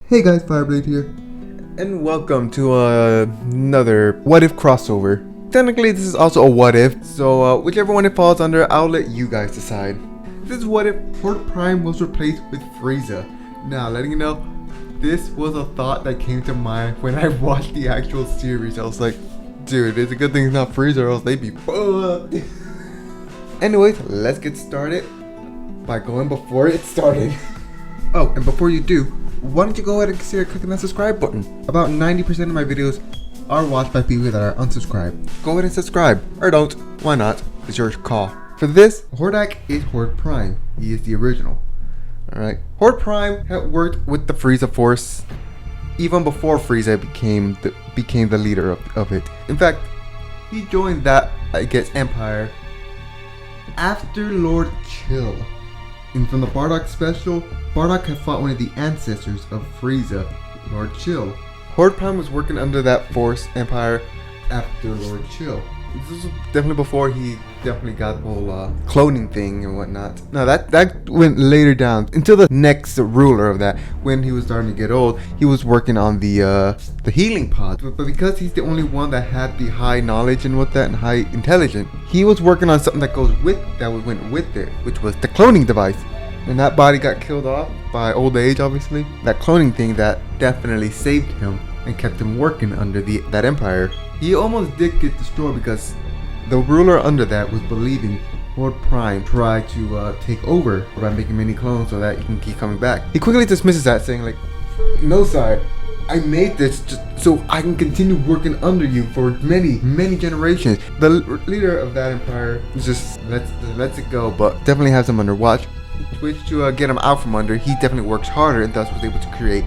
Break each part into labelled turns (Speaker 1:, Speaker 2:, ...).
Speaker 1: Hey guys, Fireblade here, and welcome to another What If crossover. Technically, this is also a What If, so whichever one it falls under, I'll let you guys decide. This is What If Horde Prime was replaced with Frieza. Now, letting you know, this was a thought that came to mind when I watched the actual series. I was like, dude, it's a good thing it's not Frieza or else they'd be fucked. Anyways, let's get started by going before it started. Oh, and before you do, why don't you go ahead and consider clicking that subscribe button? About 90% of my videos are watched by people that are unsubscribed. Go ahead and subscribe, or don't. Why not? It's your call. For this, Hordak is Horde Prime. He is the original. Alright. Horde Prime had worked with the Frieza Force even before Frieza became the leader of it. In fact, he joined that against Empire after Lord Chill. And from the Bardock special, Bardock had fought one of the ancestors of Frieza, Lord Chill. Horde Prime was working under that Force Empire after Lord Chill. This was definitely before he definitely got the whole cloning thing and whatnot. Now that went later down until the next ruler of that. When he was starting to get old, he was working on the healing pod. But because he's the only one that had the high knowledge and what that and high intelligence, he was working on something that went with it, which was the cloning device. And that body got killed off by old age, obviously. That cloning thing that definitely saved him and kept him working under that empire. He almost did get destroyed because the ruler under that was believing Horde Prime tried to take over by making many clones so that he can keep coming back. He quickly dismisses that, saying like, "No, sire, I made this just so I can continue working under you for many generations." The leader of that empire just lets it go, but definitely has him under watch. Which to get him out from under, he definitely works harder and thus was able to create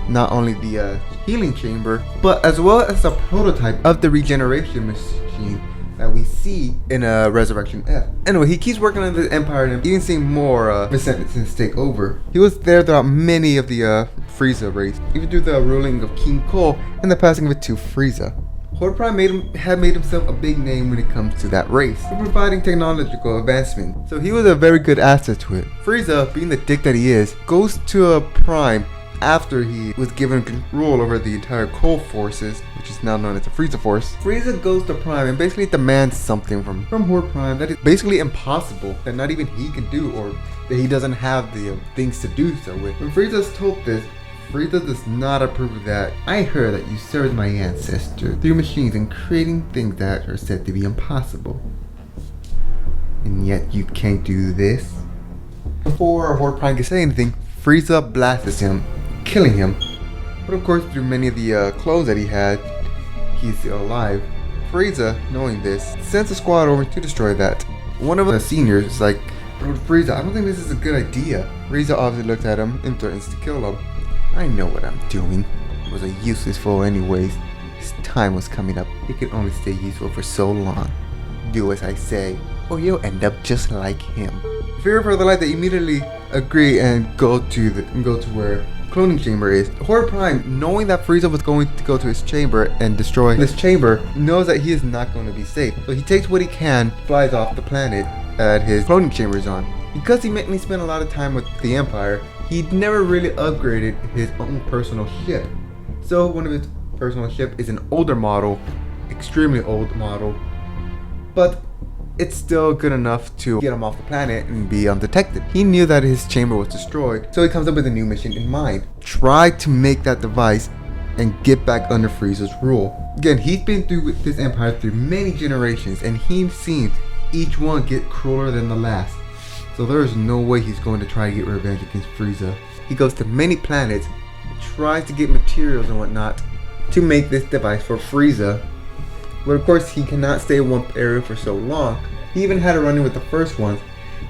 Speaker 1: not only the healing chamber, but as well as a prototype of the regeneration machine that we see in Resurrection F. Anyway, he keeps working on the Empire and even seeing more resistance take over. He was there throughout many of the Frieza race, even through the ruling of King Cole and the passing of it to Frieza. Horde Prime had made himself a big name when it comes to that race, for providing technological advancement, so he was a very good asset to it. Frieza, being the dick that he is, goes to a Prime after he was given control over the entire Cole forces, which is now known as the Frieza Force. Frieza goes to Prime and basically demands something from Horde Prime that is basically impossible, that not even he can do, or that he doesn't have the things to do so with. When Frieza's told this, Frieza does not approve of that. "I heard that you served my ancestor through machines and creating things that are said to be impossible. And yet you can't do this?" Before Horde Prime can say anything, Frieza blasts him, killing him. But of course, through many of the clones that he had, he's still alive. Frieza, knowing this, sends a squad over to destroy that. One of the seniors is like, "Lord Frieza, I don't think this is a good idea." Frieza obviously looks at him and threatens to kill him. "I know what I'm doing. It was a useless fool anyways. His time was coming up. He can only stay useful for so long. Do as I say, or you'll end up just like him." Fear for the light, they immediately agree and go to where cloning chamber is. Horde Prime, knowing that Frieza was going to go to his chamber and destroy this chamber, knows that he is not going to be safe. So he takes what he can, flies off the planet that his cloning chamber is on. Because he mainly spent a lot of time with the Empire, he never really upgraded his own personal ship. So one of his personal ship is an older model, extremely old model, but it's still good enough to get him off the planet and be undetected. He knew that his chamber was destroyed, so he comes up with a new mission in mind. Try to make that device and get back under Frieza's rule. Again, he's been through this empire through many generations, and he's seen each one get crueler than the last. So there is no way he's going to try to get revenge against Frieza. He goes to many planets, tries to get materials and whatnot to make this device for Frieza. But of course, he cannot stay in one area for so long. He even had a run-in with the first ones,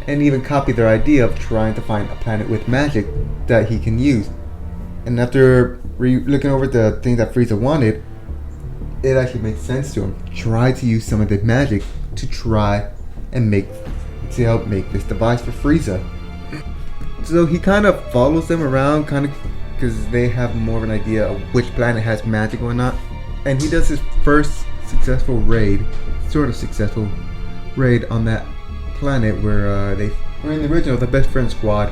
Speaker 1: and even copied their idea of trying to find a planet with magic that he can use. And after looking over the things that Frieza wanted, it actually makes sense to him. Try to use some of the magic to try and help make this device for Frieza. So he kind of follows them around, because they have more of an idea of which planet has magic or not. And he does his first successful raid on that planet where they were in the original, the best friend squad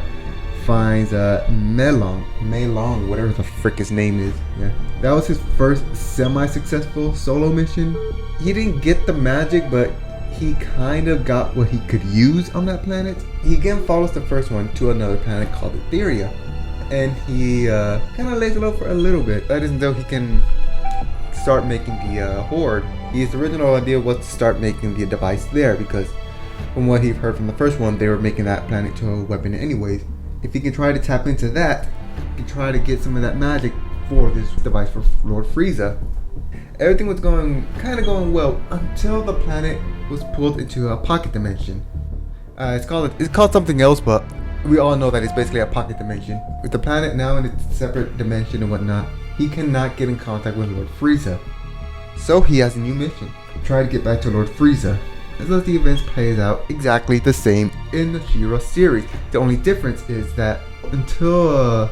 Speaker 1: finds Melong, whatever the frick his name is. Yeah, that was his first semi-successful solo mission. He didn't get the magic, but he kind of got what he could use on that planet. He again follows the first one to another planet called Etheria, and he kind of lays low for a little bit. That is until he can start making the Horde. His original idea was to start making the device there, because from what he heard from the first one, they were making that planet to a weapon anyways. If he can try to tap into that, he can try to get some of that magic for this device for Lord Frieza. Everything was going well until the planet was pulled into a pocket dimension. It's called something else, but we all know that it's basically a pocket dimension. With the planet now in its separate dimension and whatnot, he cannot get in contact with Lord Frieza. So he has a new mission: try to get back to Lord Frieza. As the events plays out exactly the same in the She-Ra series. The only difference is that until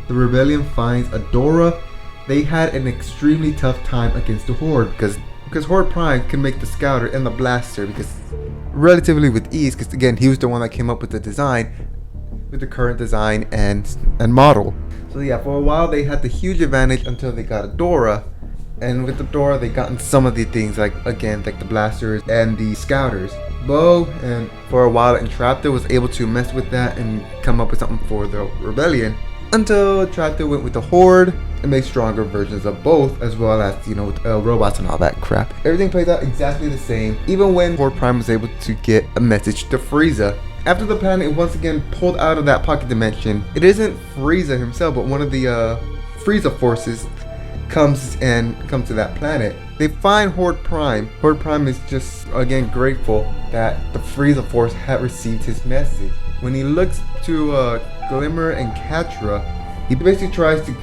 Speaker 1: the rebellion finds Adora, they had an extremely tough time against the Horde, because Horde Prime can make the Scouter and the Blaster relatively with ease, because again, he was the one that came up with the design, with the current design and model. So yeah, for a while they had the huge advantage until they got Adora. And with Adora, they gotten some of the things like the blasters and the scouters. Bo and for a while Entraptor was able to mess with that and come up with something for the rebellion, until Entraptor went with the Horde and made stronger versions of both, as well as robots and all that crap. Everything plays out exactly the same, even when Horde Prime was able to get a message to Frieza. After the planet is once again pulled out of that pocket dimension, it isn't Frieza himself, but one of the Frieza forces comes to that planet. They find Horde Prime. Horde Prime is just again grateful that the Frieza force had received his message. When he looks to Glimmer and Catra, he basically tries to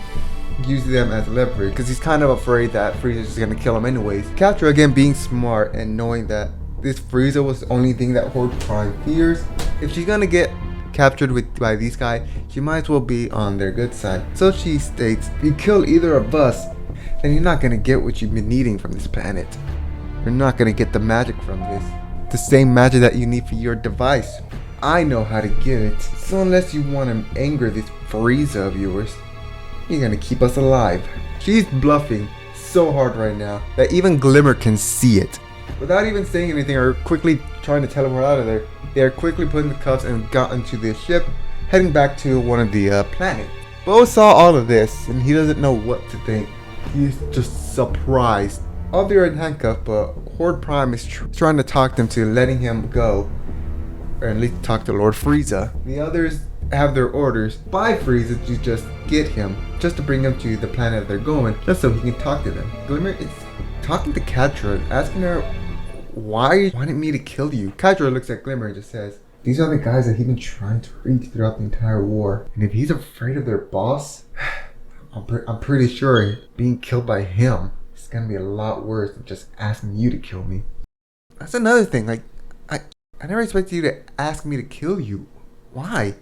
Speaker 1: use them as leverage, because he's kind of afraid that Frieza is gonna kill him anyways. Catra, again being smart and knowing that this Frieza was the only thing that Horde Prime fears, if she's gonna get captured by these guys, she might as well be on their good side. So she states, if you kill either of us, then you're not gonna get what you've been needing from this planet. You're not gonna get the magic from this. The same magic that you need for your device. I know how to get it. So unless you want to anger this Frieza of yours, you're gonna keep us alive. She's bluffing so hard right now that even Glimmer can see it. Without even saying anything or quickly trying to teleport out of there, they are quickly put in the cuffs and got into the ship, heading back to one of the planets. Bo saw all of this and he doesn't know what to think. He's just surprised. All they are in handcuffs, but Horde Prime is trying to talk them to letting him go, or at least talk to Lord Frieza. The others have their orders by Frieza to just get him, just to bring him to the planet they're going, just so he can talk to them. Glimmer is talking to Catra, asking her why you wanted me to kill you. Catra looks at Glimmer and just says, these are the guys that he's been trying to reach throughout the entire war, and if he's afraid of their boss, I'm pretty sure being killed by him is gonna be a lot worse than just asking you to kill me. That's another thing, like, I never expected you to ask me to kill you. Why?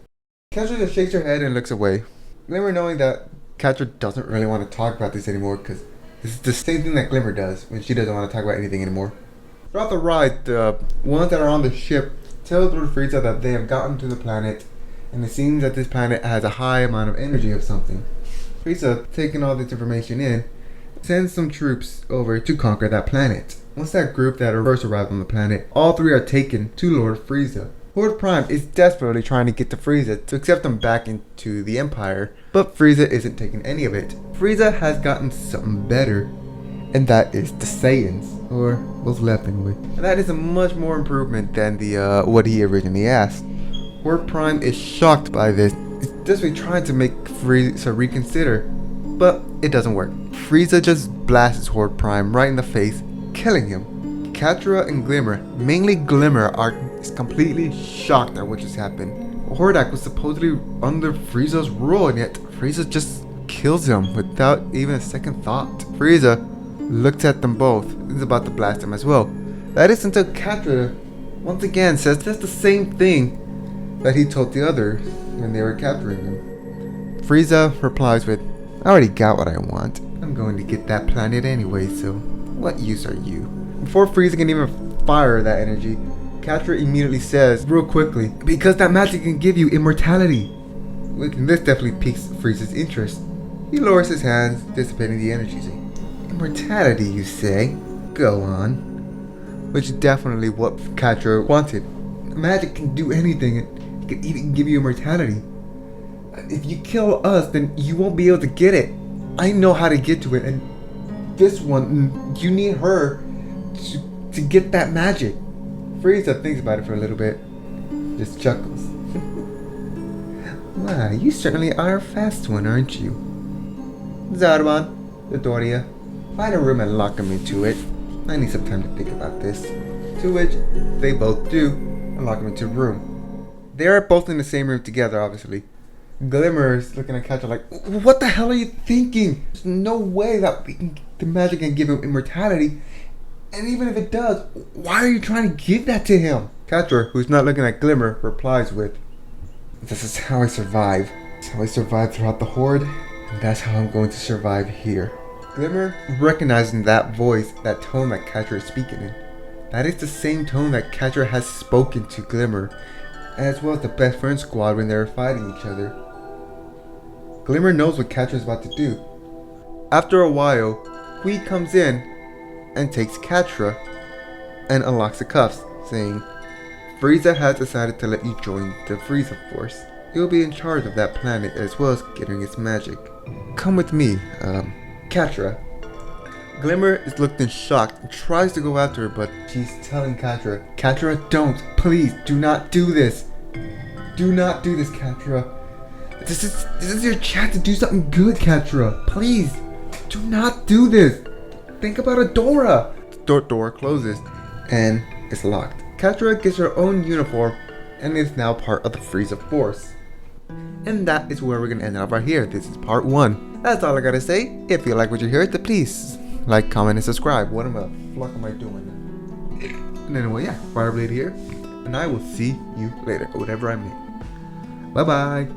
Speaker 1: Catra just shakes her head and looks away. Glimmer, knowing that Catra doesn't really want to talk about this anymore, because this is the same thing that Glimmer does when she doesn't want to talk about anything anymore. Throughout the ride, the ones that are on the ship tell Lord Frieza that they have gotten to the planet, and it seems that this planet has a high amount of energy of something. Frieza, taking all this information in, sends some troops over to conquer that planet. Once that group that first arrived on the planet, all three are taken to Lord Frieza. Horde Prime is desperately trying to get to Frieza to accept them back into the Empire, but Frieza isn't taking any of it. Frieza has gotten something better, and that is the Saiyans, or what's left anyway. And that is a much more improvement than the what he originally asked. Horde Prime is shocked by this. It's desperately trying to make Frieza reconsider, but it doesn't work. Frieza just blasts Horde Prime right in the face, killing him. Catra and Glimmer, mainly Glimmer, is completely shocked at what just happened. Hordak was supposedly under Frieza's rule, and yet Frieza just kills him without even a second thought. Frieza looks at them both and is about to blast them as well. That is until Catra once again says that's the same thing that he told the others when they were capturing him. Frieza replies with, I already got what I want. I'm going to get that planet anyway, so what use are you? Before Frieza can even fire that energy, Catra immediately says, real quickly, because that magic can give you immortality. This definitely piques Frieza's interest. He lowers his hands, dissipating the energy. Immortality, you say? Go on. Which is definitely what Catra wanted. Magic can do anything. It can even give you immortality. If you kill us, then you won't be able to get it. I know how to get to it, and this one, you need her to get that magic. Frieza thinks about it for a little bit. Just chuckles. Wow, you certainly are a fast one, aren't you? Zarbon, Dodoria, find a room and lock him into it. I need some time to think about this. To which they both do, and lock him into a room. They are both in the same room together, obviously. Glimmer is looking at Catra like, what the hell are you thinking? There's no way that the magic can give him immortality. And even if it does, why are you trying to give that to him? Catra, who's not looking at Glimmer, replies with, this is how I survive. It's how I survived throughout the Horde, and that's how I'm going to survive here. Glimmer, recognizing that voice, that tone that Catra is speaking in. That is the same tone that Catra has spoken to Glimmer, as well as the best friend squad when they were fighting each other. Glimmer knows what Catra is about to do. After a while, Hui comes in and takes Catra and unlocks the cuffs, saying, Frieza has decided to let you join the Frieza Force. You'll be in charge of that planet as well as getting its magic. Come with me, Catra. Glimmer is looked in shock and tries to go after her, but she's telling Catra, Catra, don't, please, do not do this. Do not do this, Catra. This is your chance to do something good, Catra. Please, do not do this. Think about Adora. The door closes and it's locked. Catra gets her own uniform and is now part of the Frieza Force. And that is where we're going to end up right here. This is part 1. That's all I gotta say. If you like what you hear, then please like, comment, and subscribe. What the fuck am I doing? And anyway, yeah, Fireblade here. And I will see you later, whatever I mean. Bye bye.